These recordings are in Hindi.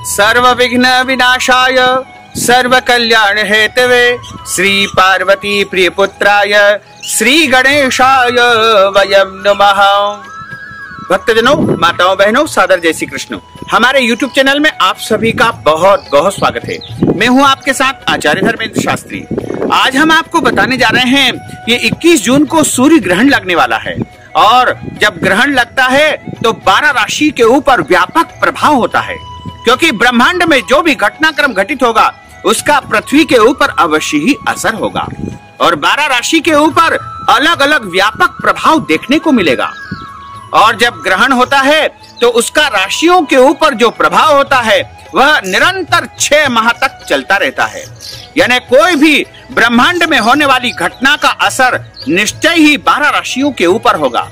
सर्व विघ्न विनाशाय सर्व कल्याण हेतवे श्री पार्वती प्रिय पुत्राय श्री गणेशाय वयम नमः। भक्तजनों, माताओं, बहनों, सादर जय श्री कृष्ण। हमारे YouTube चैनल में आप सभी का बहुत बहुत स्वागत है। मैं हूं आपके साथ आचार्य धर्मेंद्र शास्त्री। आज हम आपको बताने जा रहे हैं कि 21 जून को सूर्य ग्रहण लगने वाला है और जब ग्रहण लगता है तो 12 राशि के ऊपर व्यापक प्रभाव होता है, क्योंकि ब्रह्मांड में जो भी घटनाक्रम घटित होगा उसका पृथ्वी के ऊपर अवश्य ही असर होगा और 12 राशि के ऊपर अलग अलग व्यापक प्रभाव देखने को मिलेगा। और जब ग्रहण होता है तो उसका राशियों के ऊपर जो प्रभाव होता है वह निरंतर 6 माह तक चलता रहता है। यानी कोई भी ब्रह्मांड में होने वाली घटना का असर निश्चय ही 12 राशियों के ऊपर होगा।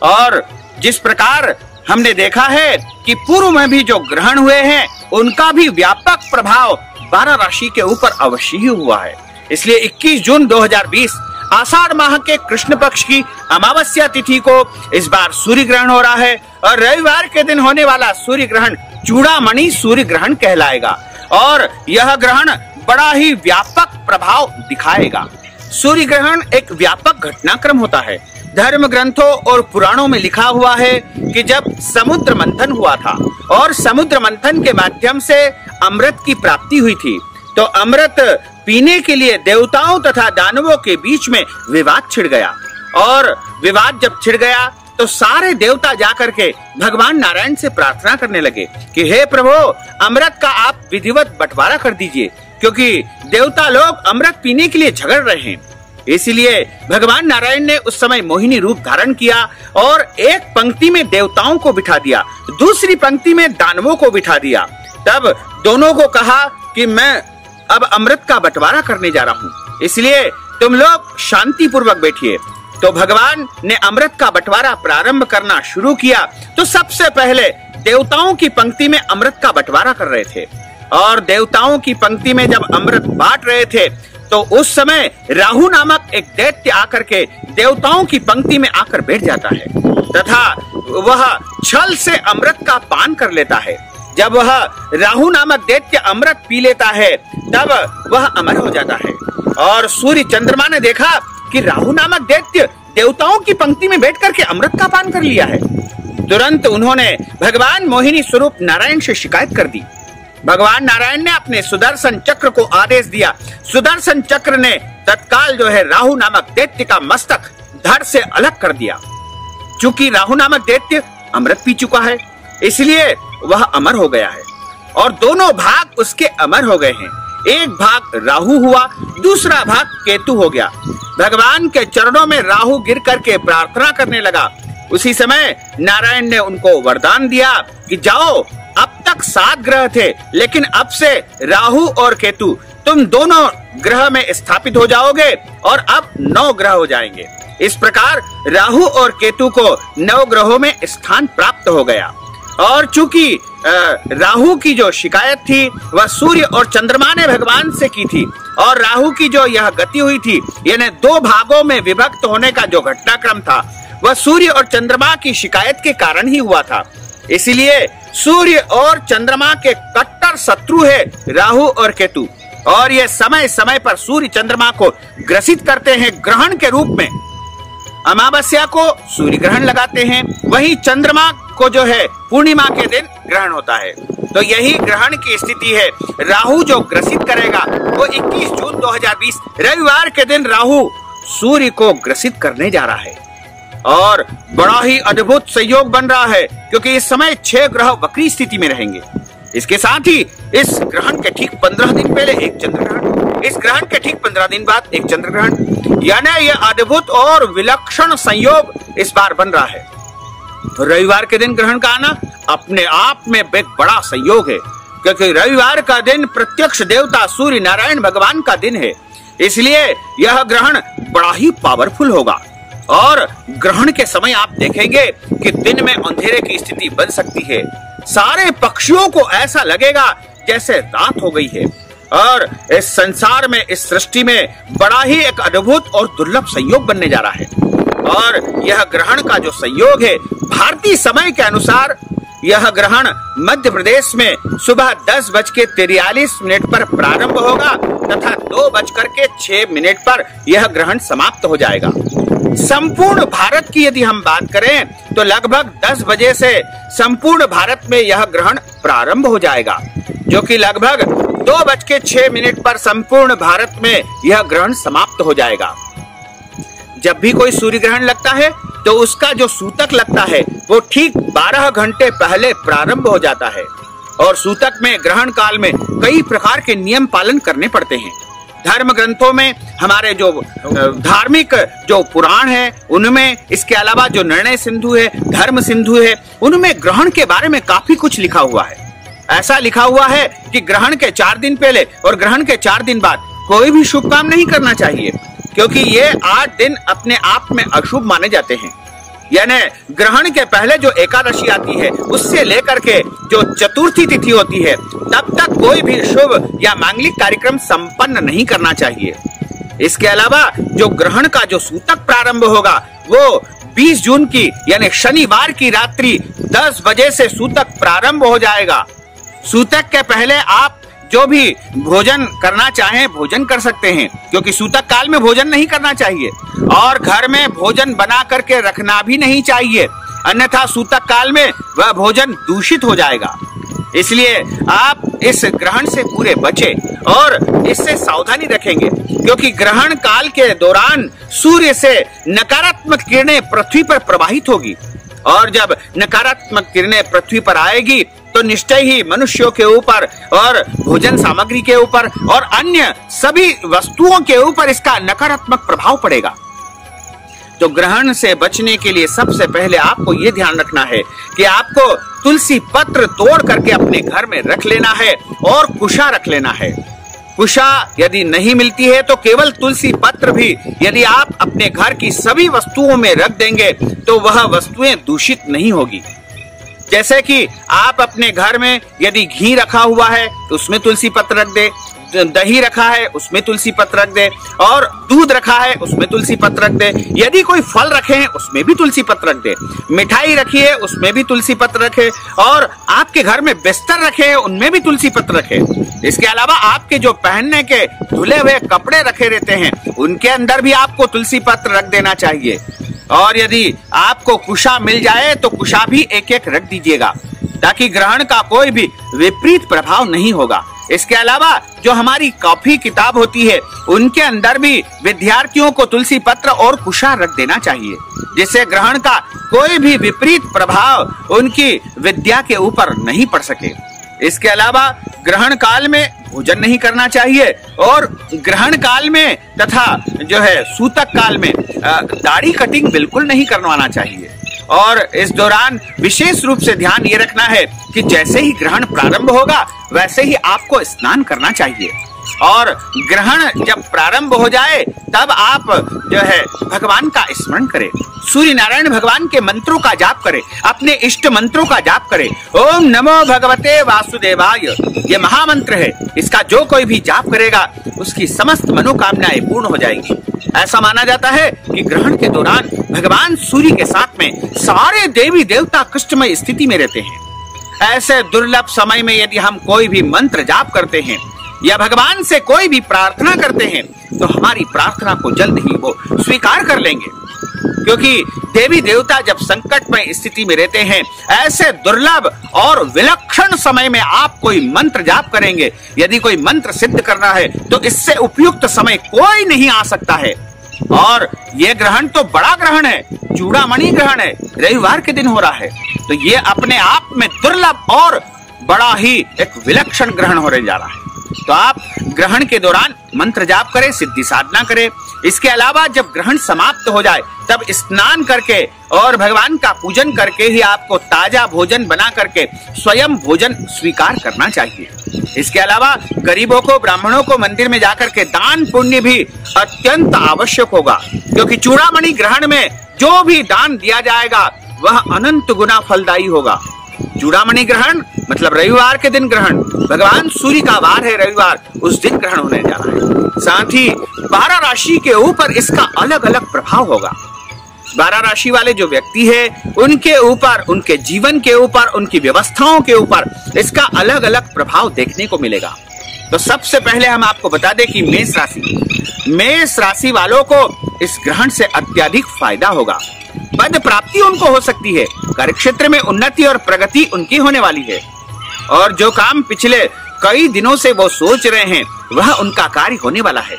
और जिस प्रकार हमने देखा है कि पूर्व में भी जो ग्रहण हुए हैं उनका भी व्यापक प्रभाव 12 राशि के ऊपर अवश्य ही हुआ है। इसलिए 21 जून 2020 आषाढ़ माह के कृष्ण पक्ष की अमावस्या तिथि को इस बार सूर्य ग्रहण हो रहा है और रविवार के दिन होने वाला सूर्य ग्रहण चूड़ामणि सूर्य ग्रहण कहलाएगा और यह ग्रहण बड़ा ही व्यापक प्रभाव दिखाएगा। सूर्य ग्रहण एक व्यापक घटनाक्रम होता है। धर्म ग्रंथों और पुराणों में लिखा हुआ है कि जब समुद्र मंथन हुआ था और समुद्र मंथन के माध्यम से अमृत की प्राप्ति हुई थी तो अमृत पीने के लिए देवताओं तथा दानवों के बीच में विवाद छिड़ गया और विवाद जब छिड़ गया तो सारे देवता जाकर के भगवान नारायण से प्रार्थना करने लगे कि हे प्रभु, अमृत का आप विधिवत बंटवारा कर दीजिए, क्योंकि देवता लोग अमृत पीने के लिए झगड़ रहे हैं। इसलिए भगवान नारायण ने उस समय मोहिनी रूप धारण किया और एक पंक्ति में देवताओं को बिठा दिया, दूसरी पंक्ति में दानवों को बिठा दिया। तब दोनों को कहा कि मैं अब अमृत का बंटवारा करने जा रहा हूँ, इसलिए तुम लोग शांति पूर्वक बैठिए। तो भगवान ने अमृत का बंटवारा प्रारंभ करना शुरू किया तो सबसे पहले देवताओं की पंक्ति में अमृत का बंटवारा कर रहे थे और देवताओं की पंक्ति में जब अमृत बांट रहे थे तो उस समय राहु नामक एक दैत्य आकर के देवताओं की पंक्ति में आकर बैठ जाता है तथा वह छल से अमृत का पान कर लेता है। जब वह राहु नामक दैत्य अमृत पी लेता है तब वह अमर हो जाता है और सूर्य चंद्रमा ने देखा कि राहु नामक दैत्य देवताओं की पंक्ति में बैठ करके अमृत का पान कर लिया है। तुरंत उन्होंने भगवान मोहिनी स्वरूप नारायण से शिकायत कर दी। भगवान नारायण ने अपने सुदर्शन चक्र को आदेश दिया। सुदर्शन चक्र ने तत्काल जो है राहु नामक दैत्य का मस्तक धड़ से अलग कर दिया। चूंकि राहु नामक दैत्य अमृत पी चुका है इसलिए वह अमर हो गया है और दोनों भाग उसके अमर हो गए हैं। एक भाग राहु हुआ, दूसरा भाग केतु हो गया। भगवान के चरणों में राहु गिर करके प्रार्थना करने लगा। उसी समय नारायण ने उनको वरदान दिया कि जाओ, अब तक 7 ग्रह थे लेकिन अब से राहु और केतु तुम दोनों ग्रह में स्थापित हो जाओगे और अब 9 ग्रह हो जाएंगे। इस प्रकार राहु और केतु को 9 ग्रहों में स्थान प्राप्त हो गया। और चूंकि राहु की जो शिकायत थी वह सूर्य और चंद्रमा ने भगवान से की थी और राहु की जो यह गति हुई थी यानी 2 भागों में विभक्त होने का जो घटनाक्रम था वह सूर्य और चंद्रमा की शिकायत के कारण ही हुआ था। इसलिए सूर्य और चंद्रमा के कट्टर शत्रु है राहु और केतु और ये समय समय पर सूर्य चंद्रमा को ग्रसित करते हैं ग्रहण के रूप में। अमावस्या को सूर्य ग्रहण लगाते हैं, वहीं चंद्रमा को जो है पूर्णिमा के दिन ग्रहण होता है। तो यही ग्रहण की स्थिति है। राहु जो ग्रसित करेगा वो 21 जून 2020 रविवार के दिन राहु सूर्य को ग्रसित करने जा रहा है और बड़ा ही अद्भुत संयोग बन रहा है क्योंकि इस समय 6 ग्रह वक्री स्थिति में रहेंगे। इसके साथ ही इस ग्रहण के ठीक 15 दिन पहले एक चंद्र ग्रहण, इस ग्रहण के ठीक 15 दिन बाद एक चंद्र ग्रहण, यानी यह अद्भुत और विलक्षण संयोग इस बार बन रहा है। रविवार के दिन ग्रहण का आना अपने आप में एक बड़ा संयोग है क्योंकि रविवार का दिन प्रत्यक्ष देवता सूर्य नारायण भगवान का दिन है। इसलिए यह ग्रहण बड़ा ही पावरफुल होगा और ग्रहण के समय आप देखेंगे कि दिन में अंधेरे की स्थिति बन सकती है। सारे पक्षियों को ऐसा लगेगा जैसे रात हो गई है और इस संसार में, इस सृष्टि में बड़ा ही एक अद्भुत और दुर्लभ संयोग बनने जा रहा है। और यह ग्रहण का जो संयोग है भारतीय समय के अनुसार यह ग्रहण मध्य प्रदेश में सुबह 10:43 पर प्रारंभ होगा तथा 2:06 पर यह ग्रहण समाप्त हो जाएगा। संपूर्ण भारत की यदि हम बात करें तो लगभग 10 बजे से संपूर्ण भारत में यह ग्रहण प्रारंभ हो जाएगा, जो कि लगभग 2:06 पर संपूर्ण भारत में यह ग्रहण समाप्त हो जाएगा। जब भी कोई सूर्य ग्रहण लगता है तो उसका जो सूतक लगता है वो ठीक 12 घंटे पहले प्रारंभ हो जाता है और सूतक में ग्रहण काल में कई प्रकार के नियम पालन करने पड़ते हैं। धर्म ग्रंथों में हमारे जो धार्मिक जो पुराण है उनमें, इसके अलावा जो निर्णय सिंधु है, धर्म सिंधु है, उनमें ग्रहण के बारे में काफी कुछ लिखा हुआ है। ऐसा लिखा हुआ है कि ग्रहण के 4 दिन पहले और ग्रहण के 4 दिन बाद कोई भी शुभ काम नहीं करना चाहिए, क्योंकि ये 8 दिन अपने आप में अशुभ माने जाते हैं। यानी ग्रहण के पहले जो एकादशी आती है उससे लेकर के जो चतुर्थी तिथि होती है तब तक कोई भी शुभ या मांगलिक कार्यक्रम संपन्न नहीं करना चाहिए। इसके अलावा जो ग्रहण का जो सूतक प्रारंभ होगा वो 20 जून की यानी शनिवार की रात्रि 10 बजे से सूतक प्रारंभ हो जाएगा। सूतक के पहले आप जो भी भोजन करना चाहें भोजन कर सकते हैं, क्योंकि सूतक काल में भोजन नहीं करना चाहिए और घर में भोजन बना करके रखना भी नहीं चाहिए, अन्यथा सूतक काल में वह भोजन दूषित हो जाएगा। इसलिए आप इस ग्रहण से पूरे बचे और इससे सावधानी रखेंगे, क्योंकि ग्रहण काल के दौरान सूर्य से नकारात्मक किरणें पृथ्वी पर प्रवाहित होगी और जब नकारात्मक किरणें पृथ्वी पर आएगी तो निश्चय ही मनुष्यों के ऊपर और भोजन सामग्री के ऊपर और अन्य सभी वस्तुओं के ऊपर इसका नकारात्मक प्रभाव पड़ेगा। तो ग्रहण से बचने के लिए सबसे पहले आपको ये ध्यान रखना है कि आपको तुलसी पत्र तोड़ करके अपने घर में रख लेना है और कुशा रख लेना है। कुशा यदि नहीं मिलती है तो केवल तुलसी पत्र भी यदि आप अपने घर की सभी वस्तुओं में रख देंगे तो वह वस्तुएं दूषित नहीं होगी। जैसे कि आप अपने घर में यदि घी रखा हुआ है तो उसमें तुलसी पत्र रख दे, दही रखा है उसमें तुलसी पत्र रख दे और दूध रखा है उसमें तुलसी पत्र रख दे। यदि कोई फल रखे हैं उसमें भी तुलसी पत्र रख दे, मिठाई रखी है उसमें भी तुलसी पत्र रखे और आपके घर में बिस्तर रखे हैं उनमें भी तुलसी पत्र रखे। इसके अलावा आपके जो पहनने के धुले हुए कपड़े रखे रहते हैं उनके अंदर भी आपको तुलसी पत्र रख देना चाहिए। और यदि आपको कुशा मिल जाए तो कुशा भी एक एक रख दीजिएगा, ताकि ग्रहण का कोई भी विपरीत प्रभाव नहीं होगा। इसके अलावा जो हमारी कॉपी किताब होती है उनके अंदर भी विद्यार्थियों को तुलसी पत्र और कुशा रख देना चाहिए, जिससे ग्रहण का कोई भी विपरीत प्रभाव उनकी विद्या के ऊपर नहीं पड़ सके। इसके अलावा ग्रहण काल में भोजन नहीं करना चाहिए और ग्रहण काल में तथा जो है सूतक काल में दाढ़ी कटिंग बिल्कुल नहीं करवाना चाहिए। और इस दौरान विशेष रूप से ध्यान ये रखना है कि जैसे ही ग्रहण प्रारंभ होगा वैसे ही आपको स्नान करना चाहिए और ग्रहण जब प्रारंभ हो जाए तब आप जो है भगवान का स्मरण करें, सूर्य नारायण भगवान के मंत्रों का जाप करें, अपने इष्ट मंत्रों का जाप करें। ओम नमो भगवते वासुदेवाय ये महामंत्र है, इसका जो कोई भी जाप करेगा उसकी समस्त मनोकामनाएं पूर्ण हो जाएंगी। ऐसा माना जाता है कि ग्रहण के दौरान भगवान सूर्य के साथ में सारे देवी देवता कष्टमय स्थिति में रहते हैं। ऐसे दुर्लभ समय में यदि हम कोई भी मंत्र जाप करते हैं या भगवान से कोई भी प्रार्थना करते हैं तो हमारी प्रार्थना को जल्द ही वो स्वीकार कर लेंगे, क्योंकि देवी देवता जब संकटमय स्थिति में रहते हैं ऐसे दुर्लभ और विलक्षण समय में आप कोई मंत्र जाप करेंगे। यदि कोई मंत्र सिद्ध करना है तो इससे उपयुक्त समय कोई नहीं आ सकता है। और ये ग्रहण तो बड़ा ग्रहण है, चूड़ामणि ग्रहण है, रविवार के दिन हो रहा है, तो ये अपने आप में दुर्लभ और बड़ा ही एक विलक्षण ग्रहण होने जा रहा है। तो आप ग्रहण के दौरान मंत्र जाप करें, सिद्धि साधना करें। इसके अलावा जब ग्रहण समाप्त हो जाए तब स्नान करके और भगवान का पूजन करके ही आपको ताजा भोजन बना करके स्वयं भोजन स्वीकार करना चाहिए। इसके अलावा गरीबों को, ब्राह्मणों को मंदिर में जाकर के दान पुण्य भी अत्यंत आवश्यक होगा, क्योंकि चूड़ामणि ग्रहण में जो भी दान दिया जाएगा वह अनंत गुना फलदायी होगा। चूड़ामणि ग्रहण मतलब रविवार के दिन ग्रहण, भगवान सूर्य का वार है रविवार, उस दिन ग्रहण होने जा रहा है। साथ ही 12 राशि के ऊपर इसका अलग अलग प्रभाव होगा। 12 राशि वाले जो व्यक्ति है उनके ऊपर, उनके जीवन के ऊपर, उनकी व्यवस्थाओं के ऊपर इसका अलग अलग प्रभाव देखने को मिलेगा। तो सबसे पहले हम आपको बता दें कि मेष राशि वालों को इस ग्रहण से अत्यधिक फायदा होगा। पद प्राप्ति उनको हो सकती है, कार्यक्षेत्र में उन्नति और प्रगति उनकी होने वाली है, और जो काम पिछले कई दिनों से वो सोच रहे हैं वह उनका कार्य होने वाला है।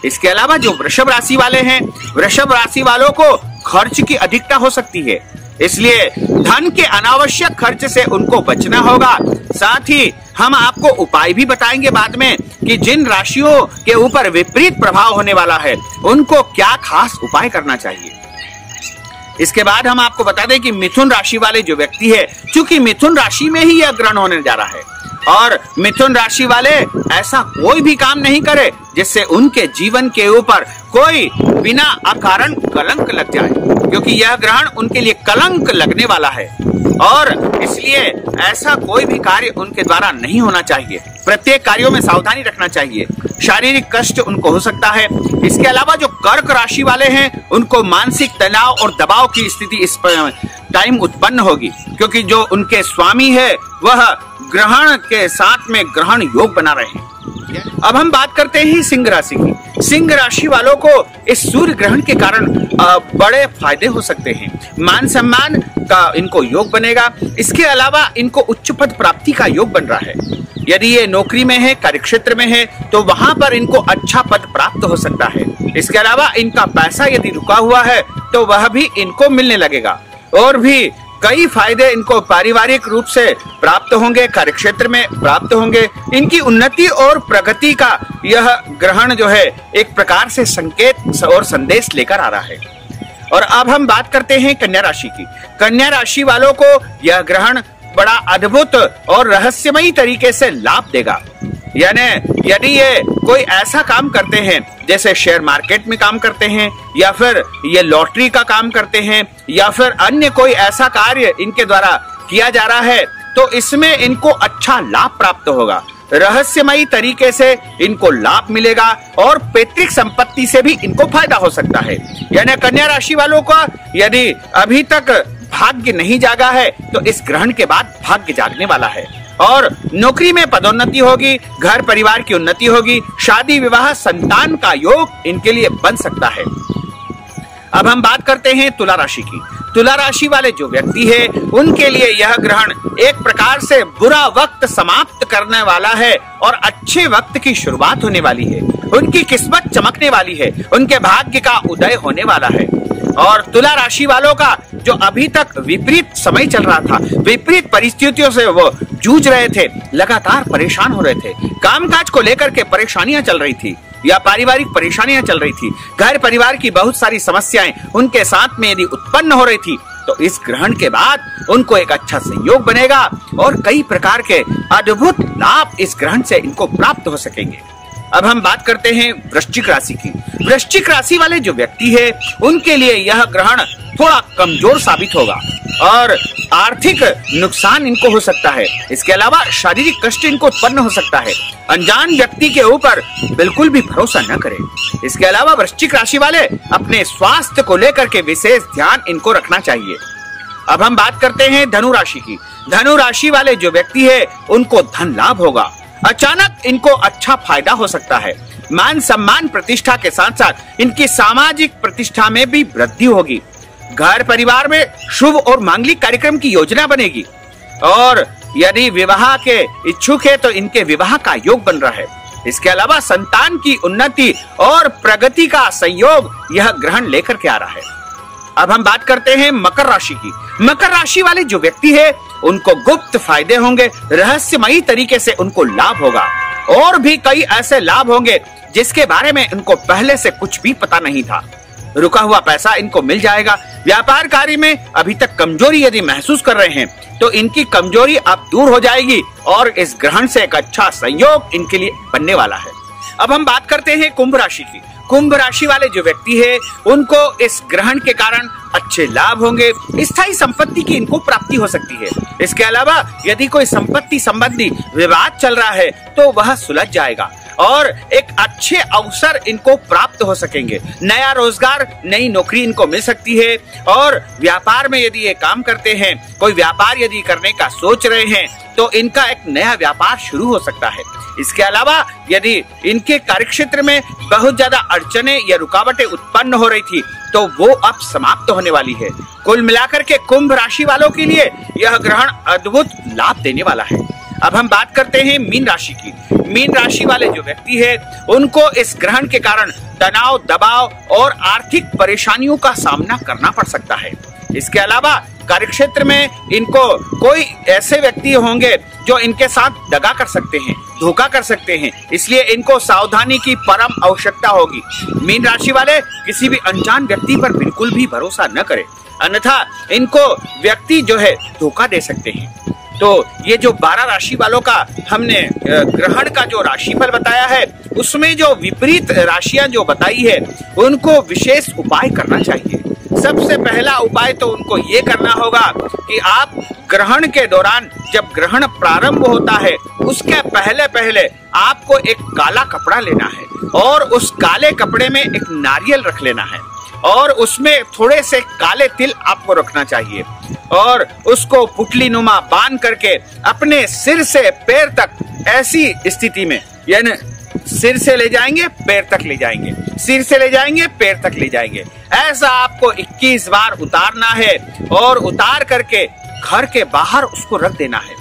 इसके अलावा जो वृषभ राशि वाले हैं, वृषभ राशि वालों को खर्च की अधिकता हो सकती है, इसलिए धन के अनावश्यक खर्च से उनको बचना होगा। साथ ही हम आपको उपाय भी बताएंगे बाद में कि जिन राशियों के ऊपर विपरीत प्रभाव होने वाला है उनको क्या खास उपाय करना चाहिए। इसके बाद हम आपको बता दें कि मिथुन राशि वाले जो व्यक्ति है, चूंकि मिथुन राशि में ही यह ग्रहण होने जा रहा है, और मिथुन राशि वाले ऐसा कोई भी काम नहीं करे जिससे उनके जीवन के ऊपर कोई बिना अकारण कलंक लग जाए, क्योंकि यह ग्रहण उनके लिए कलंक लगने वाला है, और इसलिए ऐसा कोई भी कार्य उनके द्वारा नहीं होना चाहिए। प्रत्येक कार्यों में सावधानी रखना चाहिए। शारीरिक कष्ट उनको हो सकता है। इसके अलावा जो कर्क राशि वाले हैं उनको मानसिक तनाव और दबाव की स्थिति इस टाइम उत्पन्न होगी, क्योंकि जो उनके स्वामी है वह ग्रहण के साथ में ग्रहण योग बना रहे हैं। अब हम बात करते हैं सिंह राशि की। सिंह राशि वालों को इस सूर्य ग्रहण के कारण बड़े फायदे हो सकते हैं। मान सम्मान का इनको योग बनेगा। इसके अलावा इनको उच्च पद प्राप्ति का योग बन रहा है। यदि ये नौकरी में है, कार्यक्षेत्र में है, तो वहां पर इनको अच्छा पद प्राप्त हो सकता है। इसके अलावा इनका पैसा यदि रुका हुआ है तो वह भी इनको मिलने लगेगा, और भी कई फायदे इनको पारिवारिक रूप से प्राप्त होंगे, कार्यक्षेत्र में प्राप्त होंगे। इनकी उन्नति और प्रगति का यह ग्रहण जो है एक प्रकार से संकेत और संदेश लेकर आ रहा है। और अब हम बात करते हैं कन्या राशि की। कन्या राशि वालों को यह ग्रहण बड़ा अद्भुत और रहस्यमयी तरीके से लाभ देगा। यानी यदि ये कोई ऐसा काम करते हैं जैसे शेयर मार्केट में काम करते हैं, या फिर ये लॉटरी का काम करते हैं, या फिर अन्य कोई ऐसा कार्य इनके द्वारा किया जा रहा है, तो इसमें इनको अच्छा लाभ प्राप्त होगा। रहस्यमयी तरीके से इनको लाभ मिलेगा, और पैतृक संपत्ति से भी इनको फायदा हो सकता है। यानी कन्या राशि वालों का यदि अभी तक भाग्य नहीं जागा है तो इस ग्रहण के बाद भाग्य जागने वाला है, और नौकरी में पदोन्नति होगी, घर परिवार की उन्नति होगी, शादी विवाह संतान का योग इनके लिए बन सकता है। अब हम बात करते हैं तुला राशि की। तुला राशि वाले जो व्यक्ति है उनके लिए यह ग्रहण एक प्रकार से बुरा वक्त समाप्त करने वाला है और अच्छे वक्त की शुरुआत होने वाली है। उनकी किस्मत चमकने वाली है, उनके भाग्य का उदय होने वाला है। और तुला राशि वालों का जो अभी तक विपरीत समय चल रहा था, विपरीत परिस्थितियों से वो जूझ रहे थे, लगातार परेशान हो रहे थे, कामकाज को लेकर के परेशानियां चल रही थी या पारिवारिक परेशानियां चल रही थी, घर परिवार की बहुत सारी समस्याएं उनके साथ में यदि उत्पन्न हो रही थी, तो इस ग्रहण के बाद उनको एक अच्छा संयोग बनेगा और कई प्रकार के अद्भुत लाभ इस ग्रहण से इनको प्राप्त हो सकेंगे। अब हम बात करते हैं वृश्चिक राशि की। वृश्चिक राशि वाले जो व्यक्ति है उनके लिए यह ग्रहण थोड़ा कमजोर साबित होगा और आर्थिक नुकसान इनको हो सकता है। इसके अलावा शारीरिक कष्ट इनको उत्पन्न हो सकता है। अनजान व्यक्ति के ऊपर बिल्कुल भी भरोसा न करें। इसके अलावा वृश्चिक राशि वाले अपने स्वास्थ्य को लेकर के विशेष ध्यान इनको रखना चाहिए। अब हम बात करते हैं धनु राशि की। धनु राशि वाले जो व्यक्ति है उनको धन लाभ होगा। अचानक इनको अच्छा फायदा हो सकता है। मान सम्मान प्रतिष्ठा के साथ साथ इनकी सामाजिक प्रतिष्ठा में भी वृद्धि होगी। घर परिवार में शुभ और मांगलिक कार्यक्रम की योजना बनेगी और यदि विवाह के इच्छुक है तो इनके विवाह का योग बन रहा है। इसके अलावा संतान की उन्नति और प्रगति का संयोग यह ग्रहण लेकर के आ रहा है। अब हम बात करते हैं मकर राशि की। मकर राशि वाले जो व्यक्ति है उनको गुप्त फायदे होंगे, रहस्यमयी तरीके से उनको लाभ होगा और भी कई ऐसे लाभ होंगे जिसके बारे में इनको पहले से कुछ भी पता नहीं था। रुका हुआ पैसा इनको मिल जाएगा। व्यापार कार्य में अभी तक कमजोरी यदि महसूस कर रहे हैं तो इनकी कमजोरी अब दूर हो जाएगी और इस ग्रहण से एक अच्छा संयोग इनके लिए बनने वाला है। अब हम बात करते हैं कुंभ राशि की। कुंभ राशि वाले जो व्यक्ति है उनको इस ग्रहण के कारण अच्छे लाभ होंगे। स्थायी संपत्ति की इनको प्राप्ति हो सकती है। इसके अलावा यदि कोई संपत्ति संबंधी विवाद चल रहा है तो वह सुलझ जाएगा। और एक अच्छे अवसर इनको प्राप्त हो सकेंगे। नया रोजगार, नई नौकरी इनको मिल सकती है। और व्यापार में यदि ये काम करते हैं, कोई व्यापार यदि करने का सोच रहे हैं, तो इनका एक नया व्यापार शुरू हो सकता है। इसके अलावा यदि इनके कार्यक्षेत्र में बहुत ज्यादा अड़चने या रुकावटें उत्पन्न हो रही थी, तो वो अब समाप्त होने वाली है। कुल मिलाकर के कुंभ राशि वालों के लिए यह ग्रहण अद्भुत लाभ देने वाला है। अब हम बात करते हैं मीन राशि की। मीन राशि वाले जो व्यक्ति है, उनको इस ग्रहण के कारण तनाव, दबाव और आर्थिक परेशानियों का सामना करना पड़ सकता है। इसके अलावा कार्यक्षेत्र में इनको कोई ऐसे व्यक्ति होंगे जो इनके साथ दगा कर सकते हैं, धोखा कर सकते हैं, इसलिए इनको सावधानी की परम आवश्यकता होगी। मीन राशि वाले किसी भी अनजान व्यक्ति पर बिल्कुल भी भरोसा न करें, अन्यथा इनको व्यक्ति जो है धोखा दे सकते हैं। तो ये जो 12 राशि वालों का हमने ग्रहण का जो राशिफल बताया है, उसमें जो विपरीत राशियां जो बताई है, उनको विशेष उपाय करना चाहिए। सबसे पहला उपाय तो उनको ये करना होगा कि आप ग्रहण के दौरान, जब ग्रहण प्रारंभ होता है, उसके पहले पहले आपको एक काला कपड़ा लेना है और उस काले कपड़े में एक नारियल रख लेना है और उसमें थोड़े से काले तिल आपको रखना चाहिए और उसको पुटली नुमा बांध करके अपने सिर से पैर तक ऐसी स्थिति में, यानी सिर से ले जाएंगे पैर तक ले जाएंगे, सिर से ले जाएंगे पैर तक ले जाएंगे, ऐसा आपको 21 बार उतारना है और उतार करके घर के बाहर उसको रख देना है।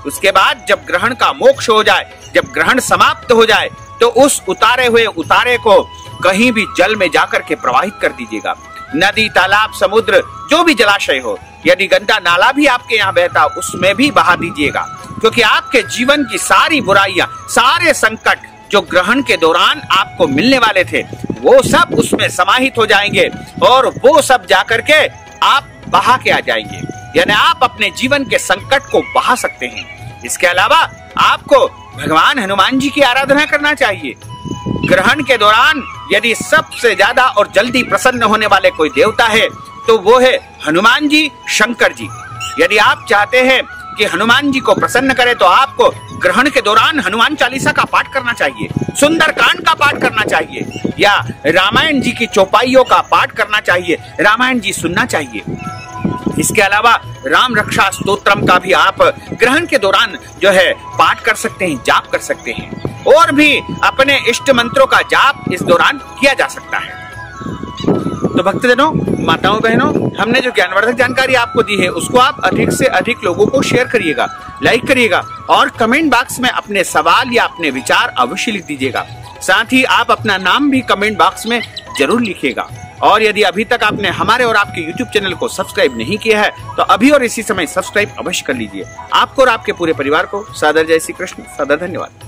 उसके बाद जब ग्रहण का मोक्ष हो जाए, जब ग्रहण समाप्त हो जाए, तो उस उतारे हुए उतारे को कहीं भी जल में जाकर के प्रवाहित कर दीजिएगा। नदी, तालाब, समुद्र, जो भी जलाशय हो, यदि गंदा नाला भी आपके यहाँ बहता, उसमें भी बहा दीजिएगा, क्योंकि आपके जीवन की सारी बुराइयां, सारे संकट जो ग्रहण के दौरान आपको मिलने वाले थे, वो सब उसमें समाहित हो जाएंगे और वो सब जाकर के आप बहा के आ जाएंगे, यानी आप अपने जीवन के संकट को बहा सकते हैं। इसके अलावा आपको भगवान हनुमान जी की आराधना करना चाहिए। ग्रहण के दौरान यदि सबसे ज्यादा और जल्दी प्रसन्न होने वाले कोई देवता है, तो वो है हनुमान जी, शंकर जी। यदि आप चाहते हैं कि हनुमान जी को प्रसन्न करे, तो आपको ग्रहण के दौरान हनुमान चालीसा का पाठ करना चाहिए, सुंदर कांड का पाठ करना चाहिए, या रामायण जी की चौपाइयों का पाठ करना चाहिए, रामायण जी सुनना चाहिए। इसके अलावा राम रक्षा स्तोत्रम का भी आप ग्रहण के दौरान जो है पाठ कर सकते हैं, जाप कर सकते हैं, और भी अपने इष्ट मंत्रों का जाप इस दौरान किया जा सकता है। तो भक्तजनों, माताओं, बहनों, हमने जो ज्ञानवर्धक जानकारी आपको दी है, उसको आप अधिक से अधिक लोगों को शेयर करिएगा, लाइक करिएगा और कमेंट बॉक्स में अपने सवाल या अपने विचार अवश्य लिख दीजिएगा। साथ ही आप अपना नाम भी कमेंट बॉक्स में जरूर लिखिएगा। और यदि अभी तक आपने हमारे और आपके YouTube चैनल को सब्सक्राइब नहीं किया है, तो अभी और इसी समय सब्सक्राइब अवश्य कर लीजिए। आपको और आपके पूरे परिवार को सादर जय श्री कृष्ण, सादर धन्यवाद।